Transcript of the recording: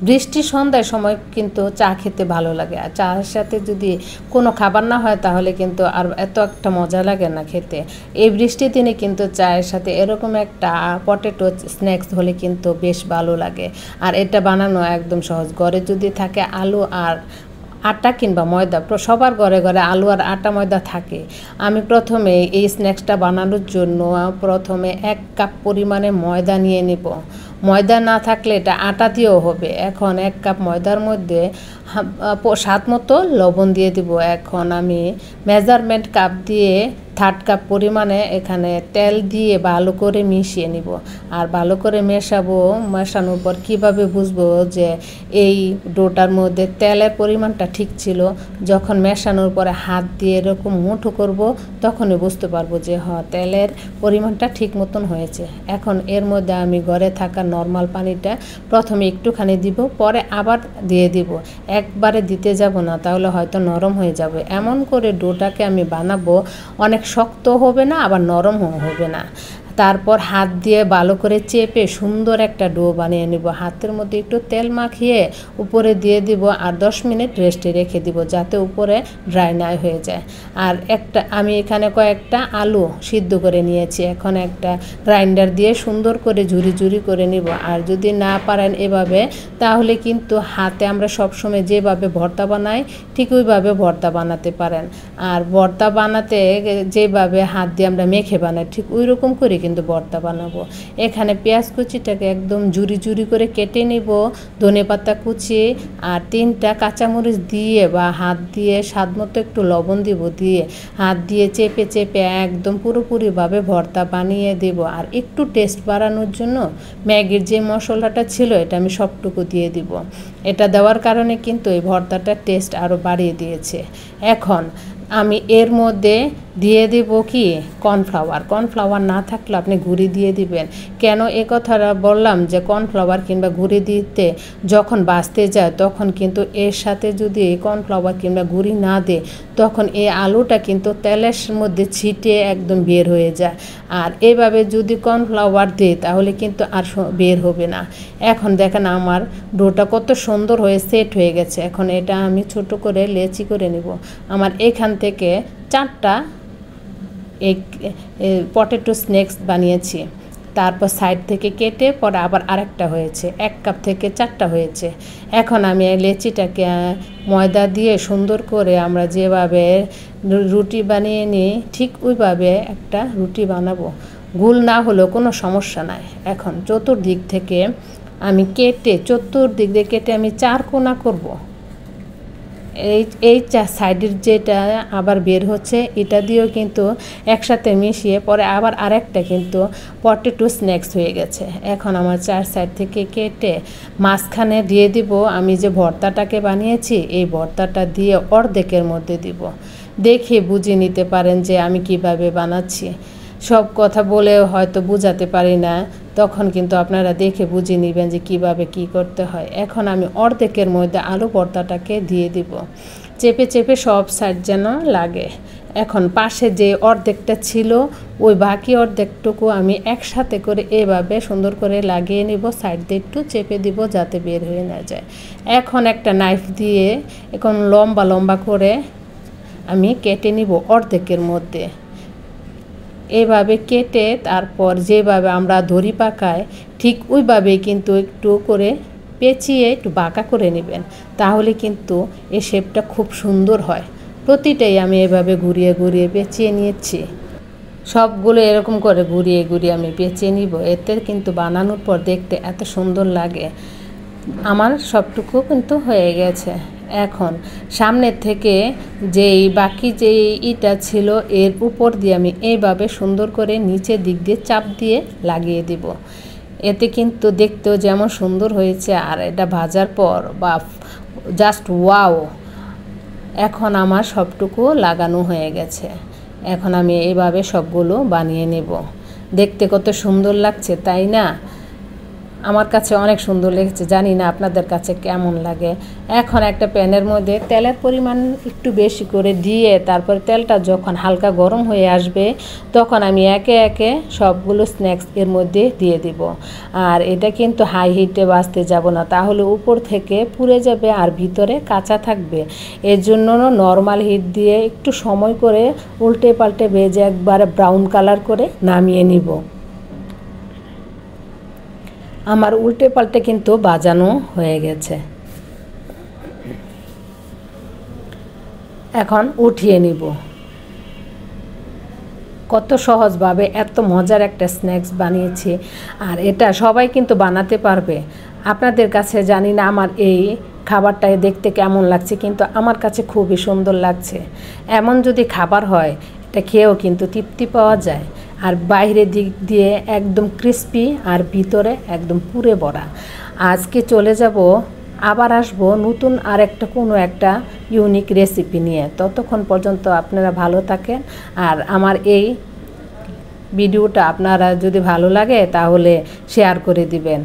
বৃষ্টির সন্ধ্যার সময় কিন্তু চা খেতে ভালো লাগে, আর চায়ের সাথে যদি কোনো খাবার না হয় তাহলে কিন্তু আর এত একটা মজা লাগে না খেতে। এই বৃষ্টির দিনে কিন্তু চায়ের সাথে এরকম একটা পটেটো স্ন্যাক্স হলে কিন্তু বেশ ভালো লাগে। আর এটা বানানো একদম সহজ। ঘরে যদি থাকে আলু আর আটা কিংবা ময়দা, সবার ঘরে ঘরে আলু আর আটা ময়দা থাকে। আমি প্রথমে এই স্ন্যাক্সটা বানানোর জন্য প্রথমে 1 কাপ পরিমাণে ময়দা নিয়ে নিব। ময়দা না থাকলে এটা আটা দিয়েও হবে। এখন 1 কাপ ময়দার মধ্যে স্বাদ মতো লবণ দিয়ে দিব। এখন আমি মেজারমেন্ট কাপ দিয়ে 1/3 কাপ পরিমাণে এখানে তেল দিয়ে ভালো করে মিশিয়ে নিব। আর ভালো করে মেশানোর পর কীভাবে বুঝবো যে এই ডোটার মধ্যে তেলের পরিমাণটা ঠিক ছিল? যখন মেশানোর পরে হাত দিয়ে এরকম মুঠো করব তখনই বুঝতে পারবো যে তেলের পরিমাণটা ঠিক মতন হয়েছে। এখন এর মধ্যে আমি ঘরে থাকা নর্মাল পানিটা প্রথমে একটুখানি দিব, পরে আবার দিয়ে দিব। একবারে দিতে যাব না, তাহলে হয়তো নরম হয়ে যাবে। এমন করে ডোটাকে আমি বানাবো, অনেক শক্ত হবে না আবার নরমও হবে না। তারপর হাত দিয়ে ভালো করে চেপে সুন্দর একটা ডো বানিয়ে নেব। হাতের মধ্যে একটু তেল মাখিয়ে উপরে দিয়ে দিব আর 10 মিনিট রেস্টে রেখে দিব, যাতে উপরে ড্রাই না হয়ে যায়। আর আমি এখানে কয়েকটা আলু সিদ্ধ করে নিয়েছি। এখন একটা গ্রাইন্ডার দিয়ে সুন্দর করে ঝুরি ঝুরি করে নিব। আর যদি না পারেন এভাবে, তাহলে কিন্তু হাতে আমরা সবসময় যেভাবে ভর্তা বানাই ঠিক ওইভাবে ভর্তা বানাতে পারেন। আর ভর্তা বানাতে যেভাবে হাত দিয়ে আমরা মেখে বানাই ঠিক ওই রকম করে কিন্তু ভর্তা বানাবো। এখানে পেঁয়াজ কুচিটাকে একদম ঝুরি ঝুরি করে কেটে নিব, ধনেপাতা কুচি আর 3টা কাঁচামরিচ দিয়ে বা হাত দিয়ে স্বাদ মতো একটু লবণ দিব, দিয়ে হাত দিয়ে চেপে চেপে একদম পুরোপুরিভাবে ভর্তা বানিয়ে দেব। আর একটু টেস্ট বাড়ানোর জন্য ম্যাগির যে মশলাটা ছিল এটা আমি সবটুকু দিয়ে দিব। এটা দেওয়ার কারণে কিন্তু এই ভর্তাটার টেস্ট আরও বাড়িয়ে দিয়েছে। এখন আমি এর মধ্যে দিয়ে দেব কি কর্নফ্লাওয়ার না থাকলে আপনি গুঁড়ি দিয়ে দিবেন। কেন এ কথাটা বললাম যে কর্নফ্লাওয়ার কিংবা গুঁড়ি দিতে যখন বাছতে যায় তখন কিন্তু এর সাথে যদি কর্নফ্লাওয়ার কিংবা গুঁড়ি না দেয় তখন এই আলুটা কিন্তু তেলের মধ্যে ছিটে একদম বের হয়ে যায়। আর এভাবে যদি কর্নফ্লাওয়ার দেয় তাহলে কিন্তু আর বের হবে না। এখন দেখেন আমার ডোটা কত সুন্দর হয়ে সেট হয়ে গেছে। এখন এটা আমি ছোট করে লেচি করে নেব। আমার এখান থেকে 4টা এই পটেটো স্ন্যাক্স বানিয়েছি। তারপর সাইড থেকে কেটে পরে আবার আরেকটা হয়েছে। 1 কাপ থেকে 4টা হয়েছে। এখন আমি লেচিটাকে ময়দা দিয়ে সুন্দর করে আমরা যেভাবে রুটি বানিয়ে নিই ঠিক ওইভাবে একটা রুটি বানাবো। গোল না হলেও কোনো সমস্যা নাই। এখন চতুর্দিক থেকে আমি চতুর্দিক দিয়ে কেটে আমি 4 কোনা করব। এই সাইডের যেটা আবার বের হচ্ছে এটা দিয়েও কিন্তু একসাথে মিশিয়ে পরে আবার আরেকটা কিন্তু পটেটো স্ন্যাক্স হয়ে গেছে। এখন আমার 4 সাইড থেকে কেটে মাঝখানে দিয়ে দিব আমি যে ভর্তাটাকে বানিয়েছি, এই ভর্তাটা দিয়ে অর্ধেকের মধ্যে দিব। দেখে বুঝে নিতে পারেন যে আমি কিভাবে বানাচ্ছি। সব কথা বলে হয়তো বোঝাতে পারি না, তখন কিন্তু আপনারা দেখে বুঝে নেবেন যে কিভাবে কি করতে হয়। এখন আমি অর্ধেকের মধ্যে আলু ভর্তাটাকে দিয়ে দিব, চেপে চেপে সব সাইড যেন লাগে। এখন পাশে যে অর্ধেকটা ছিল ওই বাকি অর্ধেকটুকু আমি একসাথে করে এভাবে সুন্দর করে লাগিয়ে নিব। সাইড দিয়ে একটু চেপে দিব যাতে বের হয়ে না যায়। এখন একটা নাইফ দিয়ে এখন লম্বা লম্বা করে আমি কেটে নিব অর্ধেকের মধ্যে। এভাবে কেটে তারপর যেভাবে আমরা দড়ি পাকাই ঠিক ওইভাবেই কিন্তু একটু করে পেঁচিয়ে একটু বাঁকা করে নেবেন, তাহলে কিন্তু এই শেপটা খুব সুন্দর হয়। প্রতিটাই আমি এভাবে ঘুরিয়ে ঘুরিয়ে পেঁচিয়ে নিয়েছি। সবগুলো এরকম করে ঘুরিয়ে ঘুরিয়ে আমি পেঁচিয়ে নিব। এতে কিন্তু বানানোর পর দেখতে এত সুন্দর লাগে। আমার সবটুকু কিন্তু হয়ে গেছে। এখন সামনের থেকে যেই বাকি যেই ইটা ছিল এর উপর দিয়ে আমি এইভাবে সুন্দর করে নিচের দিক দিয়ে চাপ দিয়ে লাগিয়ে দিব। এতে কিন্তু দেখতেও যেমন সুন্দর হয়েছে আর এটা ভাজার পর বা জাস্ট ওয়াও। এখন আমার সবটুকু লাগানো হয়ে গেছে। এখন আমি এইভাবে সবগুলো বানিয়ে নেব। দেখতে কত সুন্দর লাগছে তাই না? আমার কাছে অনেক সুন্দর লেগেছে, জানি না আপনাদের কাছে কেমন লাগে। এখন একটা প্যানের মধ্যে তেলের পরিমাণ একটু বেশি করে দিয়ে তারপর তেলটা যখন হালকা গরম হয়ে আসবে তখন আমি একে একে সবগুলো স্ন্যাক্স এর মধ্যে দিয়ে দিব। আর এটা কিন্তু হাই হিটে ভাজতে যাব না, তাহলে উপর থেকে পুড়ে যাবে আর ভিতরে কাঁচা থাকবে। এর জন্য নর্মাল হিট দিয়ে একটু সময় করে উল্টে পাল্টে ভেজে একবারে ব্রাউন কালার করে নামিয়ে নিব। আমার উল্টে পাল্টে কিন্তু বাজানো হয়ে গেছে, এখন উঠিয়ে নিব। কত সহজভাবে এত মজার একটা স্ন্যাক্স বানিয়েছি, আর এটা সবাই কিন্তু বানাতে পারবে। আপনাদের কাছে জানি না আমার এই খাবারটা দেখতে কেমন লাগছে, কিন্তু আমার কাছে খুবই সুন্দর লাগছে। এমন যদি খাবার হয় এটা খেয়েও কিন্তু তৃপ্তি পাওয়া যায়। আর বাইরের দিক দিয়ে একদম ক্রিস্পি আর ভিতরে একদম পুরে ভরা। আজকে চলে যাব, আবার আসবো নতুন আর একটা কোনো একটা ইউনিক রেসিপি নিয়ে। ততক্ষণ পর্যন্ত আপনারা ভালো থাকেন। আর আমার এই ভিডিওটা আপনারা যদি ভালো লাগে তাহলে শেয়ার করে দিবেন।